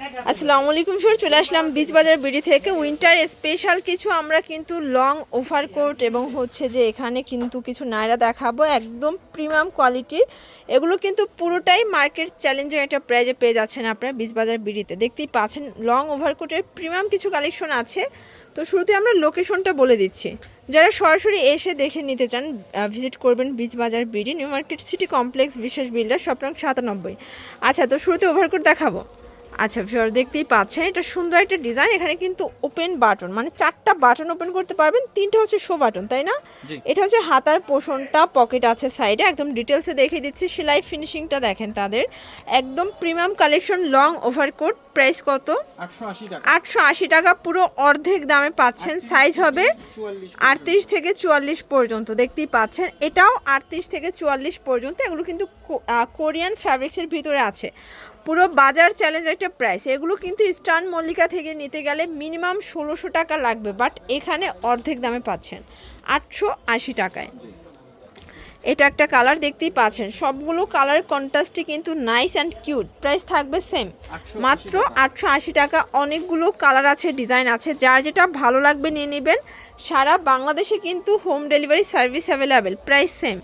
আসসালামু আলাইকুম স্যার, চলে আসলাম বিচ বাজার বিডি থেকে উইন্টার স্পেশাল কিছু আমরা কিন্তু লং ওভারকোট এবং হচ্ছে যে এখানে কিন্তু কিছু নায়রা দেখাবো একদম প্রিমিয়াম কোয়ালিটির। এগুলো কিন্তু পুরোটাই মার্কেট চ্যালেঞ্জিং একটা প্রাইজে পেয়ে যাচ্ছেন আপনারা বিচ বাজার বিডিতে। দেখতেই পাচ্ছেন লং ওভারকোটের প্রিমিয়াম কিছু কালেকশন আছে। তো শুরুতে আমরা লোকেশনটা বলে দিচ্ছি, যারা সরাসরি এসে দেখে নিতে চান ভিজিট করবেন বিচ বাজার BD, new market city complex, বিশ্বাস বিল্ডার, শপ নং 97। আচ্ছা, তো শুরুতে ওভারকোট দেখাবো। আচ্ছা ভিউয়ার, দেখতেই পাচ্ছেন এটা সুন্দর একটা ডিজাইন। এখানে কিন্তু ওপেন বাটন, মানে 4টা বাটন ওপেন করতে পারবেন, 3টা হচ্ছে শো বাটন, তাই না? এটা হচ্ছে হাতার পোষণটা, পকেট আছে সাইডে, একদম ডিটেলসে দেখিয়ে দিচ্ছি। সেলাই ফিনিশিংটা দেখেন তাদের, একদম premium collection long overcoat. Price কত? 880 টাকা, পুরো অর্ধেক দামে পাচ্ছেন। সাইজ হবে 38 থেকে 44 পর্যন্ত। দেখতেই পাচ্ছেন এটাও 38 থেকে 44 পর্যন্ত। এগুলো কিন্তু কোরিয়ান ফ্যাব্রিক্সের ভিতরে আছে। পুরো বাজার চ্যালেঞ্জ একটা প্রাইস। এগুলো কিন্তু ইস্টার্ন মল্লিকা থেকে নিতে গেলে মিনিমাম 1600 টাকা লাগবে, বাট এখানে অর্ধেক দামে পাচ্ছেন 880 টাকায়। এটা একটা কালার দেখতেই পাচ্ছেন, সবগুলো কালার কন্ট্রাস্টই কিন্তু নাইস অ্যান্ড কিউট। প্রাইস থাকবে সেম, মাত্র 880 টাকা। অনেকগুলো কালার আছে, ডিজাইন আছে, যার যেটা ভালো লাগবে নিয়ে নেবেন। সারা বাংলাদেশে কিন্তু home delivery service available. Price same.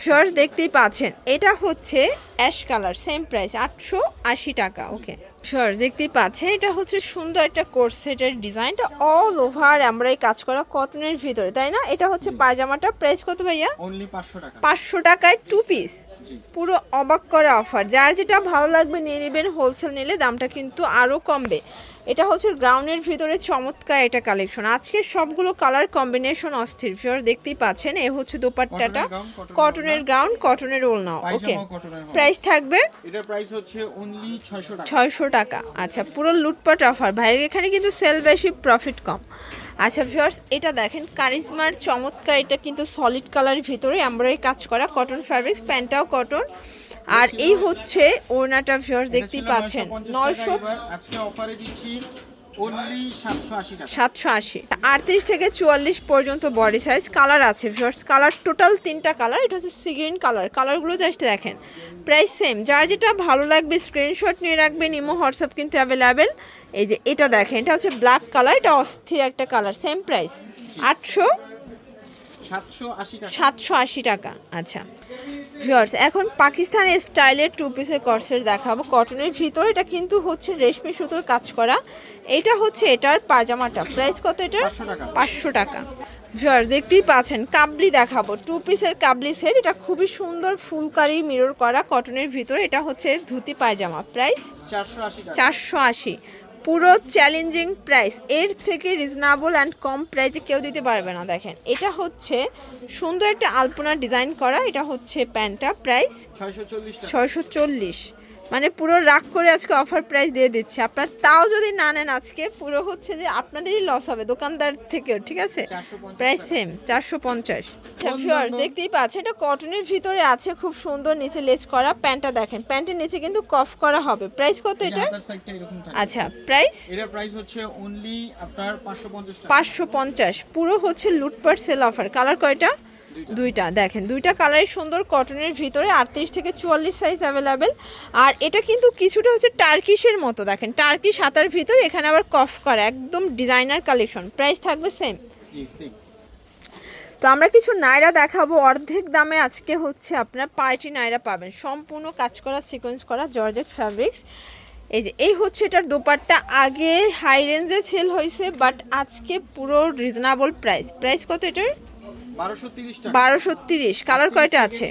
Shorts দেখতেই পাচ্ছেন, এটা হচ্ছে অ্যাশ কালার, সেম প্রাইস 880 টাকা। ওকে, শর্টস দেখতেই পাচ্ছেন, এটা হচ্ছে সুন্দর একটা কোর্স সেটের ডিজাইনটা অল ওভার আমরা এই কাজ করা কটনের ভিতরে, তাই না? এটা হচ্ছে পায়জামাটা। প্রাইস কত ভাইয়া? অনলি 500 টাকা। 500 টাকায় 2 পিস, পুরো অবাক করা অফার। যার যেটা ভালো লাগবে নিয়ে নেবেন। হোলসেল নিলে দামটা কিন্তু আরও কমবে। এটা হচ্ছে গ্রাউন্ডের ভিতরে চমৎকার এটা কালেকশন। আজকে সবগুলো কালার কম্বিনেশন অস্থির। ফিওর দেখতেই পাচ্ছেন, এ হচ্ছে দোপাট্টাটা, কটনের গাউন, কটনের ওড়না। ওকে, প্রাইস থাকবে, এটার প্রাইস হচ্ছে অনলি 600 টাকা। 600 টাকা। আচ্ছা, পুরো লুটপাট অফার ভাই, এখানে কিন্তু সেল বেশি, প্রফিট কম। আচ্ছা ভিউয়ার্স, এটা দেখেন কারিজমার চমৎকার, এটা কিন্তু সলিড কালারের ভিতরে এমব্রয়ডারি কাজ করা, কটন ফ্যাব্রিক্স, প্যান্টটাও কটন। আর এই হচ্ছে ওড়নাটা। ভিউয়ার্স দেখতেই পাচ্ছেন 900, আজকে অফারে দিচ্ছি অনলি 780 টাকা। 780, 38 থেকে 44 পর্যন্ত বডি সাইজ। কালার আছে ভিউয়ার্স, কালার টোটাল 3টা কালার। এটা হচ্ছে সি গ্রিন কালার। কালারগুলো জাস্ট দেখেন। প্রাইস সেম, যার যেটা ভালো লাগবে স্ক্রিনশট নিয়ে রাখবেন। ইমো হোয়াটসঅ্যাপ কিন্তু অ্যাভেলেবেল। এই যে এটা দেখেন, এটা হচ্ছে ব্ল্যাক কালার, এটা অস্থির একটা কালার। সেম প্রাইস 780 টাকা। আচ্ছা ভিউয়ার্স, এখন পাকিস্তানের স্টাইলের 2 পিসের কর্সেট দেখাবো কটনের ভিতর। এটা কিন্তু হচ্ছে রেশমি সুতোর কাজ করা। এটা হচ্ছে এটার পাজামাটা। প্রাইস কত এটার? 500 টাকা। ভিউয়ার্স দেখতেই পাচ্ছেন, কাবলি দেখাবো, 2 পিসের কাবলি সেট। এটা খুবই সুন্দর ফুলকারি মিরর করা কটনের ভিতর। এটা হচ্ছে ধুতি পায়জামা। প্রাইস 480। পুরো চ্যালেঞ্জিং প্রাইস, এর থেকে রিজনেবল অ্যান্ড কম প্রাইসে কেউ দিতে পারবে না। দেখেন, এটা হচ্ছে সুন্দর একটা আলপনা ডিজাইন করা। এটা হচ্ছে প্যান্টটা। প্রাইস 640। মানে পুরো রাগ করে আজকে অফার প্রাইস দিয়ে দিচ্ছে। আপনার তাও যদি না নেন আজকে, পুরো হচ্ছে যে আপনাদেরই লস হবে দোকানদার থেকেও, ঠিক আছে? Price same 450। দেখতেই পাচ্ছেন, এটা কটনের ভিতরে আছে, খুব সুন্দর নিচে লেস করা। প্যান্টটা দেখেন, প্যান্টের নিচে কিন্তু কফ করা হবে। প্রাইস কত এটা? আচ্ছা, প্রাইস এটার প্রাইস হচ্ছে অনলি আপনার 550 টাকা। 550। পুরো হচ্ছে লুটপাট সেল অফার। কালার কয়টা? 2টা। দেখেন, 2টা কালারই সুন্দর কটনের ভিতরে, 38 থেকে 44 সাইজ অ্যাভেলেবেল। আর এটা কিন্তু কিছুটা হচ্ছে টার্কিশের মতো। দেখেন, টার্কিশ হাতার ভিতরে, এখানে আবার কফ করা, একদম ডিজাইনার কালেকশন। প্রাইস থাকবে সেম। তো আমরা কিছু নায়রা দেখাবো অর্ধেক দামে। আজকে হচ্ছে আপনার পার্টি নায়রা পাবেন, সম্পূর্ণ কাজ করা, সিকোয়েন্স করা, জর্জেট ফ্যাব্রিক্স। এই যে এই হচ্ছে এটার দোপাট্টা। আগে হাই রেঞ্জে সেল হয়েছে, বাট আজকে পুরো রিজনেবল প্রাইস। প্রাইস কত এটার? 1230। কালার কয়টা আছে?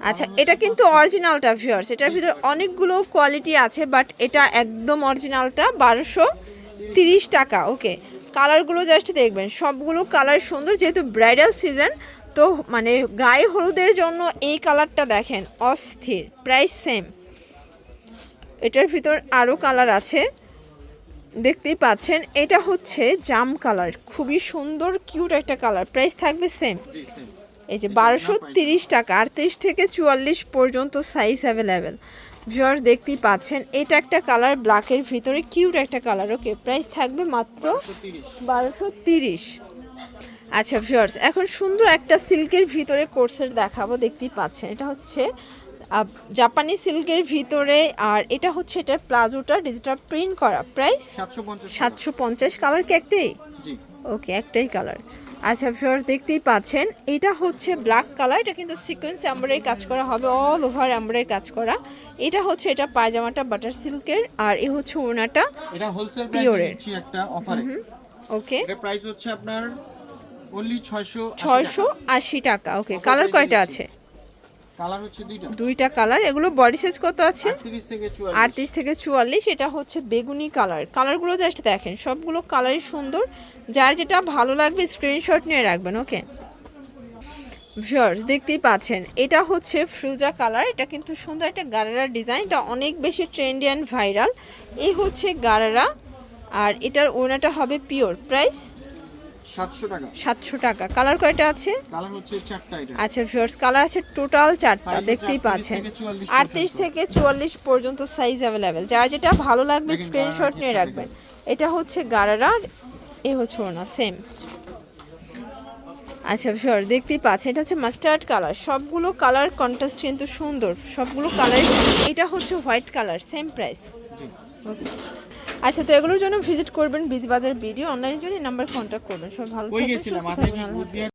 আচ্ছা, এটা কিন্তু অরিজিনালটা ভিউয়ার্স। এটার ভিতরে অনেকগুলো কোয়ালিটি আছে, বাট এটা একদম অরিজিনালটা 1230 টাকা। ওকে, কালারগুলো জাস্ট দেখবেন, সবগুলো কালার সুন্দর। যেহেতু ব্রাইডাল সিজন, তো মানে গায়ে হলুদের জন্য এই কালারটা দেখেন অস্থির। Price same. এটার ভিতর আরও কালার আছে, দেখতেই পাচ্ছেন। এটা হচ্ছে জাম কালার, খুবই সুন্দর কিউট একটা কালার। প্রাইস থাকবে সেম। এই যে 1230 টাকা, 38 থেকে 44 পর্যন্ত সাইজ অ্যাভেলেবেল। ভিউয়ার্স দেখতেই পাচ্ছেন, এটা একটা কালার ব্ল্যাকের ভিতরে, কিউট একটা কালার। ওকে, প্রাইস থাকবে মাত্র 1230। আচ্ছা ভিউয়ার্স, এখন সুন্দর একটা সিল্কের ভিতরে কোর্সের দেখাবো। দেখতেই পাচ্ছেন, এটা হচ্ছে জাপানি সিল্কের ভিতরে। আর এটা হচ্ছে এটার প্লাজোটা ডিজিটাল প্রিন্ট করা, প্রাইস 750 750। কালার কি একটাই? জি। ওকে, একটাই কালার। আচ্ছা ভিউয়ার্স দেখতেই পাচ্ছেন, এটা হচ্ছে ব্ল্যাক কালার, এটা কিন্তু সিকোয়েন্স এমব্রয়ডারি কাজ করা হবে, অল ওভার এমব্রয়ডারি কাজ করা। এটা হচ্ছে এটা পায়জামাটা বাটার সিল্কের, আর এই হচ্ছে ওড়নাটা এটা হোলসেল Pure প্রাইসে এর। দিচ্ছি একটা অফারে। ওকে, এটা প্রাইস হচ্ছে আপনার অনলি 680 টাকা। ওকে, কালার কয়টা আছে? কালার হচ্ছে দুইটা। দুইটা কালার। এগুলো বডি সাইজ কত আছে? 38 থেকে 44। 38 থেকে 44। এটা হচ্ছে বেগুনি কালার। কালারগুলো জাস্ট দেখেন, সবগুলো কালারই সুন্দর। যার যেটা ভালো লাগবে স্ক্রিনশট নিয়ে রাখবেন। ওকে ভিউয়ার্স দেখতেই পাচ্ছেন, এটা হচ্ছে ফ্রুজা কালার। এটা কিন্তু সুন্দর একটা গারারা ডিজাইন, এটা অনেক বেশি ট্রেন্ডি অ্যান্ড ভাইরাল। এই হচ্ছে গারারা, আর এটার ওড়নাটা হবে পিওর, প্রাইস 700 টাকা। 700 টাকা। কালার কয়টা আছে? কালার হচ্ছে 4টা এটা। আচ্ছা ভিউয়ার্স, কালার আছে টোটাল 4টা, Size হচ্ছে দেখতেই 38 পাচ্ছেন। থেকে 44 38 থেকে 44 পর্যন্ত সাইজ অ্যাভেলেবেল। যার যেটা ভালো লাগবে দেখেন, স্ক্রিনশট গারারা নিয়ে কি রাখবেন। এটা হচ্ছে গারারা, এ হচ্ছে ওড়না সেম। আচ্ছা ভিউয়ার দেখতেই পাচ্ছেন, এটা হচ্ছে মাস্টার্ড কালার। সবগুলো কালার কন্ট্রাস্ট কিন্তু সুন্দর, সবগুলো কালার। এটা হচ্ছে হোয়াইট কালার, সেম প্রাইস। জি। আচ্ছা, তো এগুলোর জন্য ভিজিট করবেন বীজ বাজার ভিডিও, অনলাইনের জন্য নাম্বার কন্ট্যাক্ট করবেন। সব ভালো ওই থাকবেন, গেছিলাম সুস্থ মাথায় থাকবেন, কি আল্লাহ বুদ্ধি হাফেজ।